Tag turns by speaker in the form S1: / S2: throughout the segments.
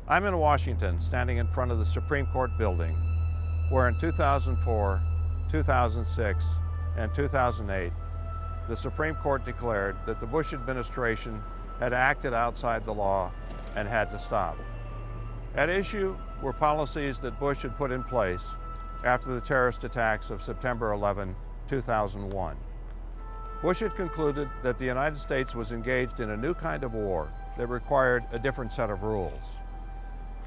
S1: I'm in Washington, standing in front of the Supreme Court building, where in 2004, 2006, and 2008, the Supreme Court declared that the Bush administration had acted outside the law and had to stop. At issue were policies that Bush had put in place after the terrorist attacks of September 11, 2001. Bush had concluded that the United States was engaged in a new kind of war that required a different set of rules.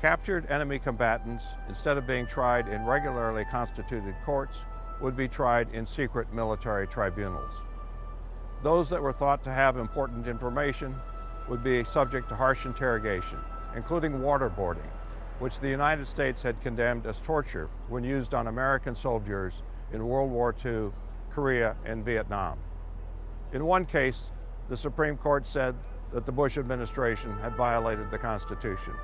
S1: Captured enemy combatants, instead of being tried in regularly constituted courts, would be tried in secret military tribunals. Those that were thought to have important information would be subject to harsh interrogation, including waterboarding, which the United States had condemned as torture when used on American soldiers in World War II, Korea, and Vietnam. In one case, the Supreme Court said that the Bush administration had violated the Constitution.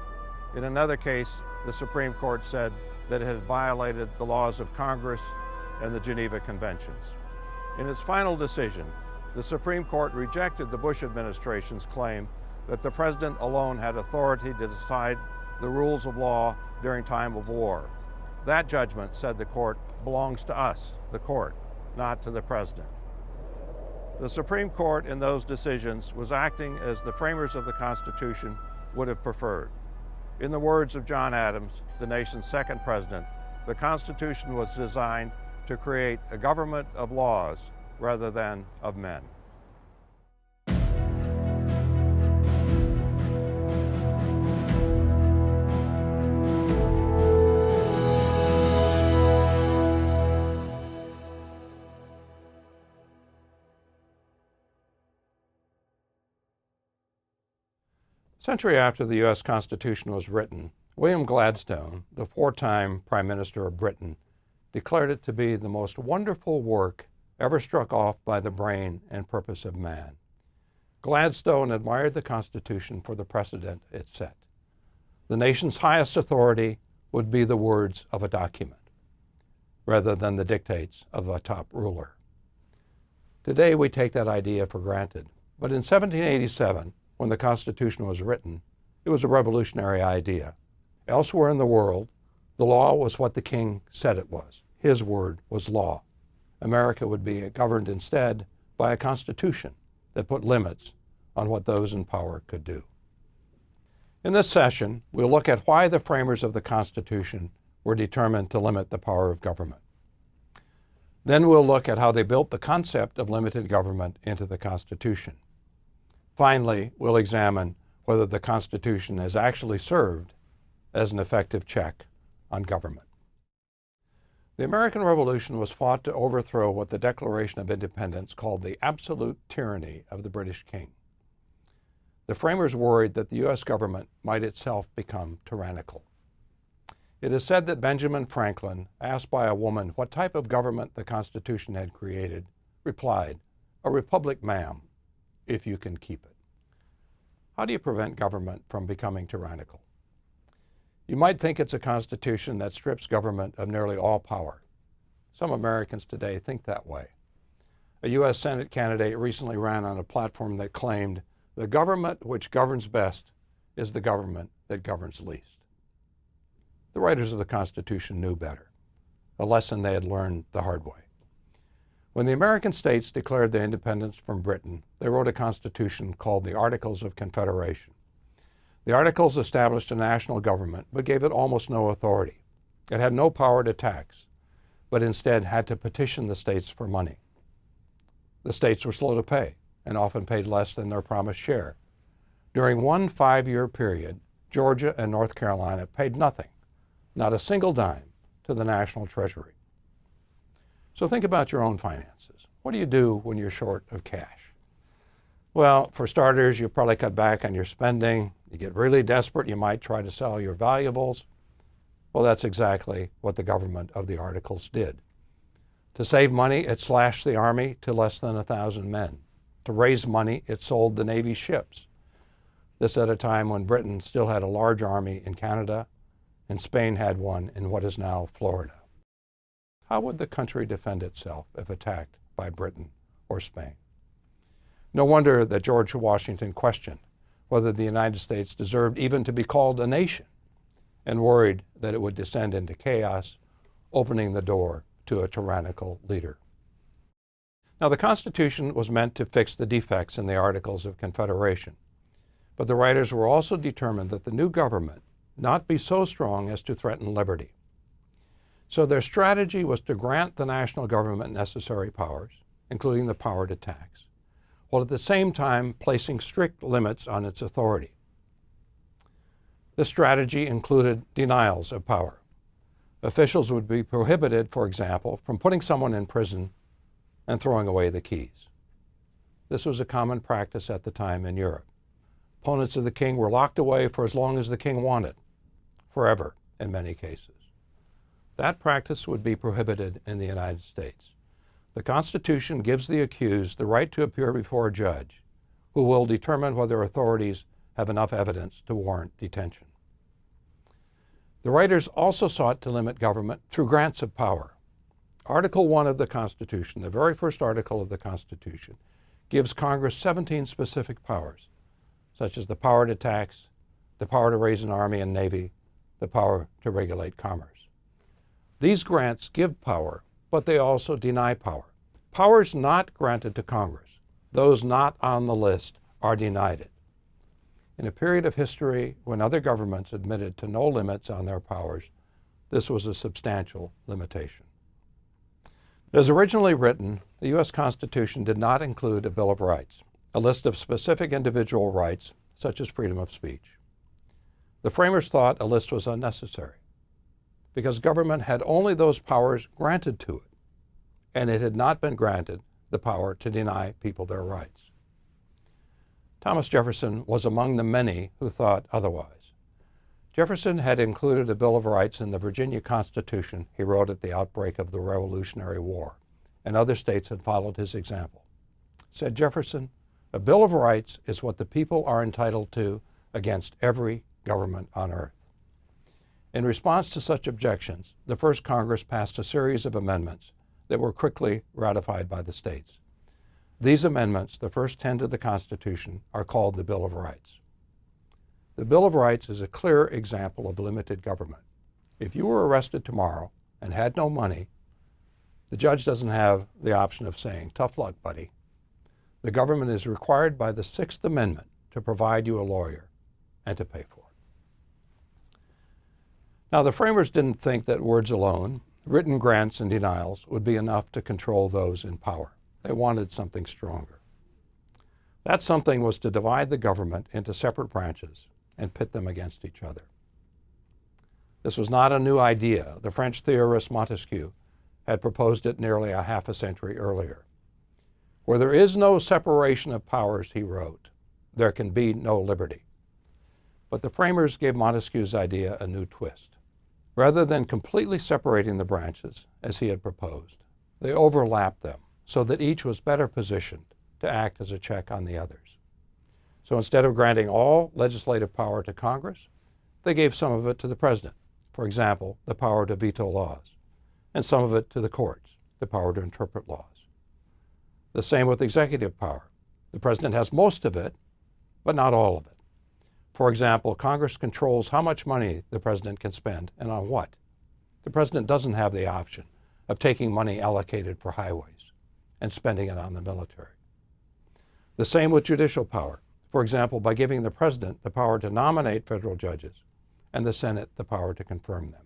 S1: In another case, the Supreme Court said that it had violated the laws of Congress and the Geneva Conventions. In its final decision, the Supreme Court rejected the Bush administration's claim that the president alone had authority to decide the rules of law during time of war. That judgment, said the court, belongs to us, the court, not to the president. The Supreme Court in those decisions was acting as the framers of the Constitution would have preferred. In the words of John Adams, the nation's second president, the Constitution was designed to create a government of laws rather than of men. A century after the U.S. Constitution was written, William Gladstone, the four-time Prime Minister of Britain, declared it to be the most wonderful work ever struck off by the brain and purpose of man. Gladstone admired the Constitution for the precedent it set. The nation's highest authority would be the words of a document, rather than the dictates of a top ruler. Today we take that idea for granted, but in 1787, when the Constitution was written, it was a revolutionary idea. Elsewhere in the world, the law was what the king said it was. His word was law. America would be governed instead by a constitution that put limits on what those in power could do. In this session, we'll look at why the framers of the Constitution were determined to limit the power of government. Then we'll look at how they built the concept of limited government into the Constitution. Finally, we'll examine whether the Constitution has actually served as an effective check on government. The American Revolution was fought to overthrow what the Declaration of Independence called the absolute tyranny of the British king. The framers worried that the U.S. government might itself become tyrannical. It is said that Benjamin Franklin, asked by a woman what type of government the Constitution had created, replied, "A republic, ma'am, if you can keep it." How do you prevent government from becoming tyrannical? You might think it's a constitution that strips government of nearly all power. Some Americans today think that way. A U.S. Senate candidate recently ran on a platform that claimed, "The government which governs best is the government that governs least." The writers of the Constitution knew better, a lesson they had learned the hard way. When the American states declared their independence from Britain, they wrote a constitution called the Articles of Confederation. The Articles established a national government, but gave it almost no authority. It had no power to tax, but instead had to petition the states for money. The states were slow to pay, and often paid less than their promised share. During one 5-year period, Georgia and North Carolina paid nothing, not a single dime, to the national treasury. So think about your own finances. What do you do when you're short of cash? Well, for starters, you probably cut back on your spending. You get really desperate, you might try to sell your valuables. Well, that's exactly what the government of the Articles did. To save money, it slashed the Army to less than 1,000 men. To raise money, it sold the Navy's ships. This at a time when Britain still had a large army in Canada, and Spain had one in what is now Florida. How would the country defend itself if attacked by Britain or Spain? No wonder that George Washington questioned whether the United States deserved even to be called a nation and worried that it would descend into chaos, opening the door to a tyrannical leader. Now, the Constitution was meant to fix the defects in the Articles of Confederation, but the writers were also determined that the new government not be so strong as to threaten liberty. So their strategy was to grant the national government necessary powers, including the power to tax, while at the same time placing strict limits on its authority. This strategy included denials of power. Officials would be prohibited, for example, from putting someone in prison and throwing away the keys. This was a common practice at the time in Europe. Opponents of the king were locked away for as long as the king wanted, forever in many cases. That practice would be prohibited in the United States. The Constitution gives the accused the right to appear before a judge who will determine whether authorities have enough evidence to warrant detention. The writers also sought to limit government through grants of power. Article 1 of the Constitution, the very first article of the Constitution, gives Congress 17 specific powers, such as the power to tax, the power to raise an army and navy, the power to regulate commerce. These grants give power, but they also deny power. Powers not granted to Congress, those not on the list, are denied it. In a period of history when other governments admitted to no limits on their powers, this was a substantial limitation. As originally written, the U.S. Constitution did not include a Bill of Rights, a list of specific individual rights, such as freedom of speech. The framers thought a list was unnecessary, because government had only those powers granted to it, and it had not been granted the power to deny people their rights. Thomas Jefferson was among the many who thought otherwise. Jefferson had included a Bill of Rights in the Virginia Constitution he wrote at the outbreak of the Revolutionary War, and other states had followed his example. Said Jefferson, "A Bill of Rights is what the people are entitled to against every government on earth." In response to such objections, the first Congress passed a series of amendments that were quickly ratified by the states. These amendments, the first 10 to the Constitution, are called the Bill of Rights. The Bill of Rights is a clear example of limited government. If you were arrested tomorrow and had no money, the judge doesn't have the option of saying, "Tough luck, buddy." The government is required by the Sixth Amendment to provide you a lawyer and to pay for it. Now, the framers didn't think that words alone, written grants and denials, would be enough to control those in power. They wanted something stronger. That something was to divide the government into separate branches and pit them against each other. This was not a new idea. The French theorist Montesquieu had proposed it nearly a half a century earlier. "Where there is no separation of powers," he wrote, "there can be no liberty." But the framers gave Montesquieu's idea a new twist. Rather than completely separating the branches, as he had proposed, they overlapped them so that each was better positioned to act as a check on the others. So instead of granting all legislative power to Congress, they gave some of it to the president, for example, the power to veto laws, and some of it to the courts, the power to interpret laws. The same with executive power. The president has most of it, but not all of it. For example, Congress controls how much money the president can spend and on what. The president doesn't have the option of taking money allocated for highways and spending it on the military. The same with judicial power. For example, by giving the president the power to nominate federal judges and the Senate the power to confirm them.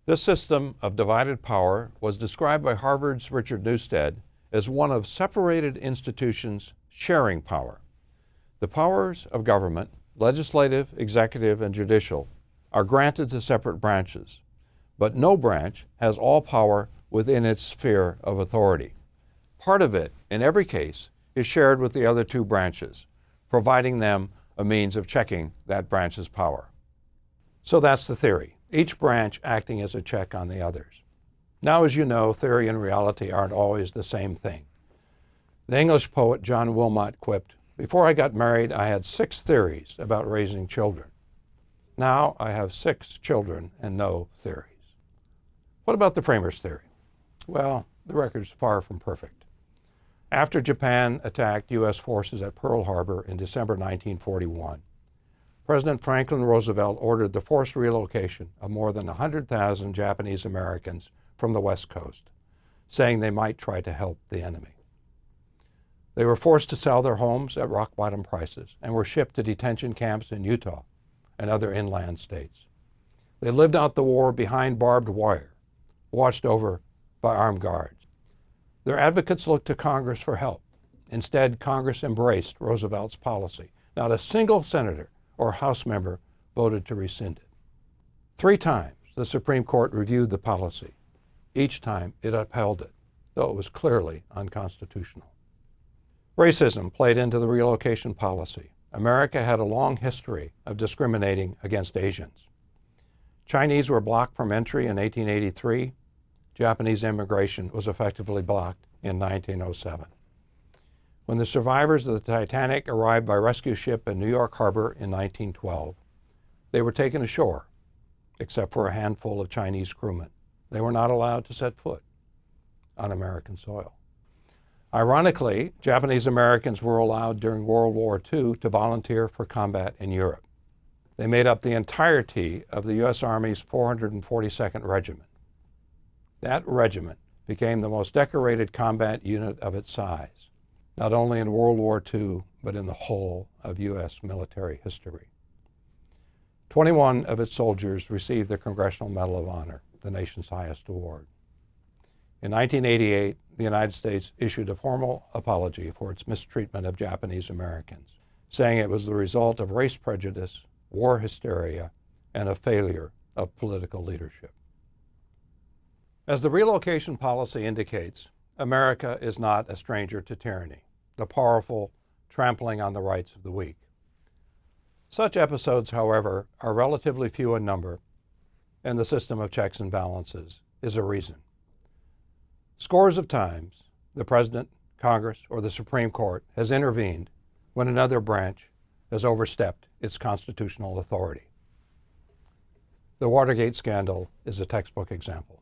S1: This system of divided power was described by Harvard's Richard Newstead as one of separated institutions sharing power. The powers of government, legislative, executive, and judicial, are granted to separate branches, but no branch has all power within its sphere of authority. Part of it, in every case, is shared with the other two branches, providing them a means of checking that branch's power. So that's the theory, each branch acting as a check on the others. Now, as you know, theory and reality aren't always the same thing. The English poet John Wilmot quipped, "Before I got married, I had 6 theories about raising children. Now I have 6 children and no theories." What about the framers' theory? Well, the record's far from perfect. After Japan attacked U.S. forces at Pearl Harbor in December 1941, President Franklin Roosevelt ordered the forced relocation of more than 100,000 Japanese Americans from the West Coast, saying they might try to help the enemy. They were forced to sell their homes at rock-bottom prices and were shipped to detention camps in Utah and other inland states. They lived out the war behind barbed wire, watched over by armed guards. Their advocates looked to Congress for help. Instead, Congress embraced Roosevelt's policy. Not a single senator or House member voted to rescind it. 3 times the Supreme Court reviewed the policy. Each time it upheld it, though it was clearly unconstitutional. Racism played into the relocation policy. America had a long history of discriminating against Asians. Chinese were blocked from entry in 1883. Japanese immigration was effectively blocked in 1907. When the survivors of the Titanic arrived by rescue ship in New York Harbor in 1912, they were taken ashore, except for a handful of Chinese crewmen. They were not allowed to set foot on American soil. Ironically, Japanese Americans were allowed during World War II to volunteer for combat in Europe. They made up the entirety of the U.S. Army's 442nd Regiment. That regiment became the most decorated combat unit of its size, not only in World War II, but in the whole of U.S. military history. 21 of its soldiers received the Congressional Medal of Honor, the nation's highest award. In 1988, the United States issued a formal apology for its mistreatment of Japanese Americans, saying it was the result of race prejudice, war hysteria, and a failure of political leadership. As the relocation policy indicates, America is not a stranger to tyranny, the powerful trampling on the rights of the weak. Such episodes, however, are relatively few in number, and the system of checks and balances is a reason. Scores of times, the President, Congress, or the Supreme Court has intervened when another branch has overstepped its constitutional authority. The Watergate scandal is a textbook example.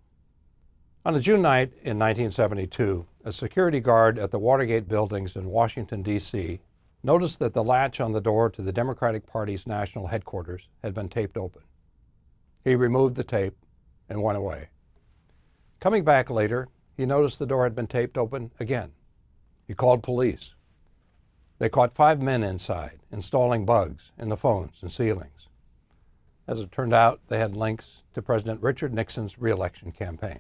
S1: On a June night in 1972, a security guard at the Watergate buildings in Washington, D.C., noticed that the latch on the door to the Democratic Party's national headquarters had been taped open. He removed the tape and went away. Coming back later, he noticed the door had been taped open again. He called police. They caught 5 men inside, installing bugs in the phones and ceilings. As it turned out, they had links to President Richard Nixon's re-election campaign.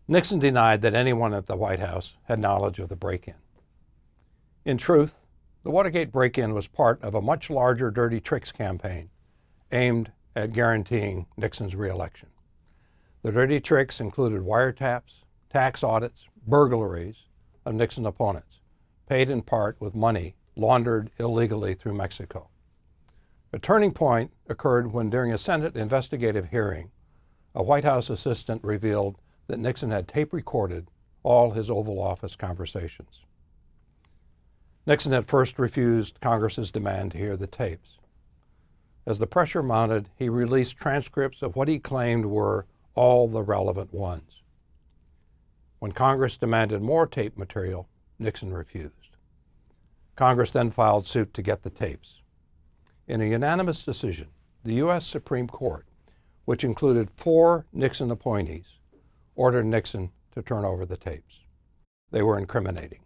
S1: Nixon denied that anyone at the White House had knowledge of the break-in. In truth, the Watergate break-in was part of a much larger dirty tricks campaign aimed at guaranteeing Nixon's re-election. The dirty tricks included wiretaps, tax audits, burglaries of Nixon opponents, paid in part with money laundered illegally through Mexico. A turning point occurred when, during a Senate investigative hearing, a White House assistant revealed that Nixon had tape recorded all his Oval Office conversations. Nixon at first refused Congress's demand to hear the tapes. As the pressure mounted, he released transcripts of what he claimed were all the relevant ones. When Congress demanded more tape material, Nixon refused. Congress then filed suit to get the tapes. In a unanimous decision, the U.S. Supreme Court, which included 4 Nixon appointees, ordered Nixon to turn over the tapes. They were incriminating.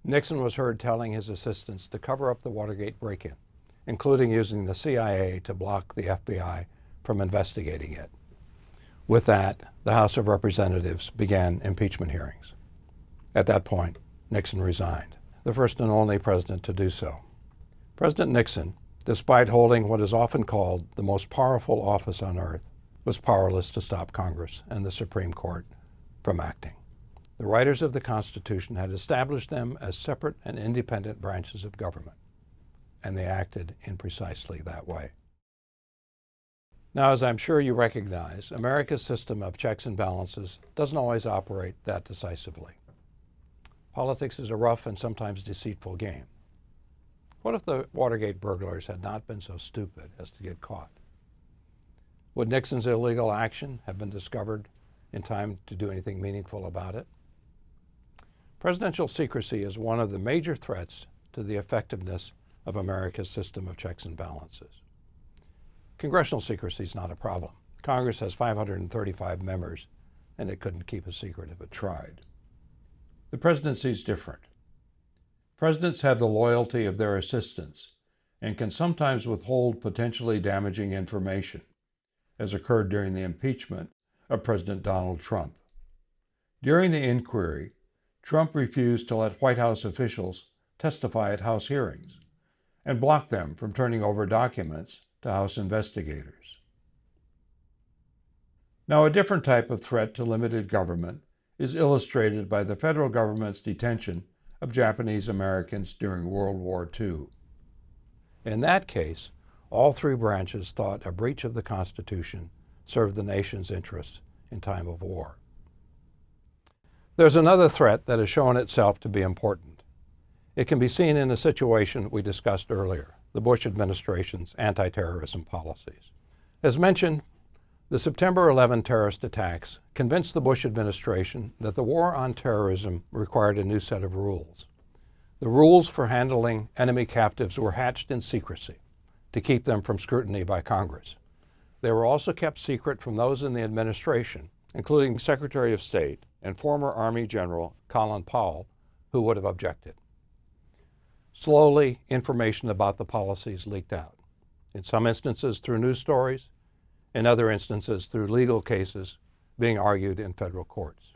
S1: Nixon was heard telling his assistants to cover up the Watergate break-in, including using the CIA to block the FBI from investigating it. With that, the House of Representatives began impeachment hearings. At that point, Nixon resigned, the first and only president to do so. President Nixon, despite holding what is often called the most powerful office on earth, was powerless to stop Congress and the Supreme Court from acting. The writers of the Constitution had established them as separate and independent branches of government, and they acted in precisely that way. Now, as I'm sure you recognize, America's system of checks and balances doesn't always operate that decisively. Politics is a rough and sometimes deceitful game. What if the Watergate burglars had not been so stupid as to get caught? Would Nixon's illegal action have been discovered in time to do anything meaningful about it? Presidential secrecy is one of the major threats to the effectiveness of America's system of checks and balances. Congressional secrecy is not a problem. Congress has 535 members, and it couldn't keep a secret if it tried. The presidency is different. Presidents have the loyalty of their assistants and can sometimes withhold potentially damaging information, as occurred during the impeachment of President Donald Trump. During the inquiry, Trump refused to let White House officials testify at House hearings and blocked them from turning over documents to House investigators. Now, a different type of threat to limited government is illustrated by the federal government's detention of Japanese Americans during World War II. In that case, all three branches thought a breach of the Constitution served the nation's interests in time of war. There's another threat that has shown itself to be important. It can be seen in a situation we discussed earlier, the Bush administration's anti-terrorism policies. As mentioned, the September 11 terrorist attacks convinced the Bush administration that the war on terrorism required a new set of rules. The rules for handling enemy captives were hatched in secrecy to keep them from scrutiny by Congress. They were also kept secret from those in the administration, including Secretary of State and former Army General Colin Powell, who would have objected. Slowly, information about the policies leaked out, in some instances through news stories, in other instances through legal cases being argued in federal courts.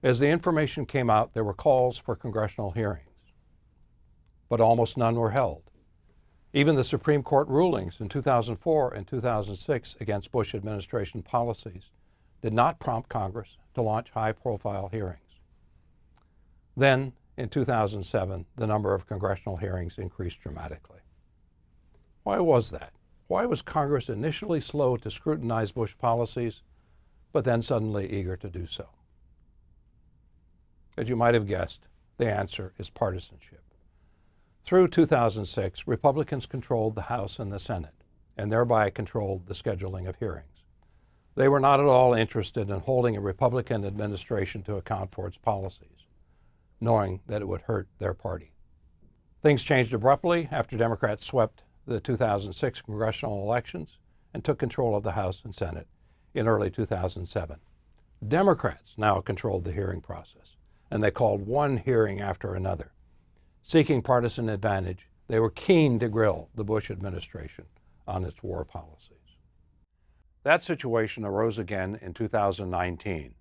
S1: As the information came out, there were calls for congressional hearings, but almost none were held. Even the Supreme Court rulings in 2004 and 2006 against Bush administration policies did not prompt Congress to launch high-profile hearings. Then, in 2007, the number of congressional hearings increased dramatically. Why was that? Why was Congress initially slow to scrutinize Bush policies, but then suddenly eager to do so? As you might have guessed, the answer is partisanship. Through 2006, Republicans controlled the House and the Senate, and thereby controlled the scheduling of hearings. They were not at all interested in holding a Republican administration to account for its policies, knowing that it would hurt their party. Things changed abruptly after Democrats swept the 2006 congressional elections and took control of the House and Senate in early 2007. Democrats now controlled the hearing process, and they called one hearing after another. Seeking partisan advantage, they were keen to grill the Bush administration on its war policies. That situation arose again in 2019.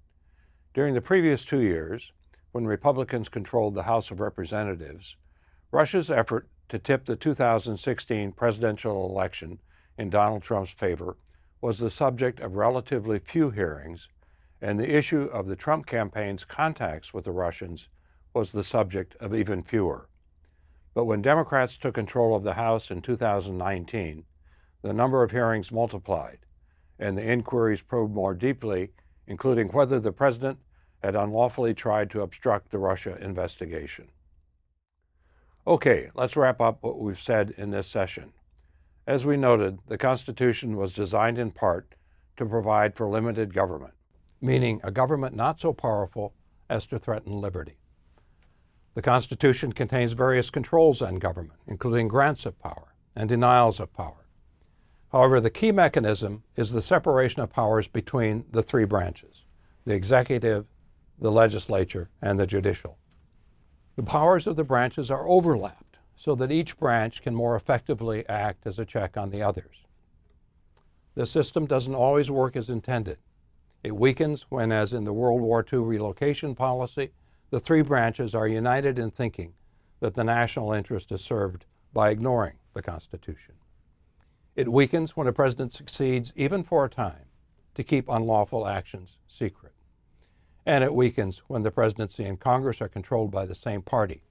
S1: During the previous 2 years, when Republicans controlled the House of Representatives, Russia's effort to tip the 2016 presidential election in Donald Trump's favor was the subject of relatively few hearings, and the issue of the Trump campaign's contacts with the Russians was the subject of even fewer. But when Democrats took control of the House in 2019, the number of hearings multiplied, and the inquiries probed more deeply, including whether the president had unlawfully tried to obstruct the Russia investigation. Okay, let's wrap up what we've said in this session. As we noted, the Constitution was designed in part to provide for limited government, meaning a government not so powerful as to threaten liberty. The Constitution contains various controls on government, including grants of power and denials of power. However, the key mechanism is the separation of powers between the three branches, the executive, the legislature, and the judicial. The powers of the branches are overlapped so that each branch can more effectively act as a check on the others. The system doesn't always work as intended. It weakens when, as in the World War II relocation policy, the three branches are united in thinking that the national interest is served by ignoring the Constitution. It weakens when a president succeeds, even for a time, to keep unlawful actions secret. And it weakens when the presidency and Congress are controlled by the same party.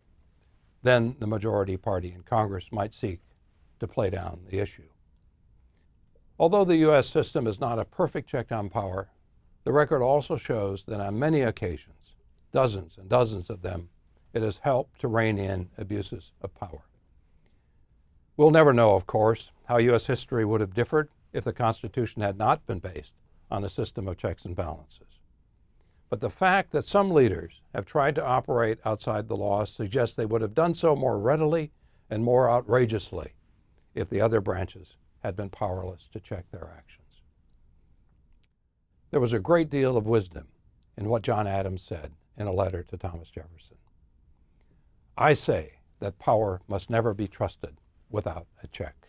S1: Then the majority party in Congress might seek to play down the issue. Although the U.S. system is not a perfect check on power, the record also shows that on many occasions, dozens and dozens of them, it has helped to rein in abuses of power. We'll never know, of course, how U.S. history would have differed if the Constitution had not been based on a system of checks and balances. But the fact that some leaders have tried to operate outside the law suggests they would have done so more readily and more outrageously if the other branches had been powerless to check their actions. There was a great deal of wisdom in what John Adams said in a letter to Thomas Jefferson. I say that power must never be trusted without a check.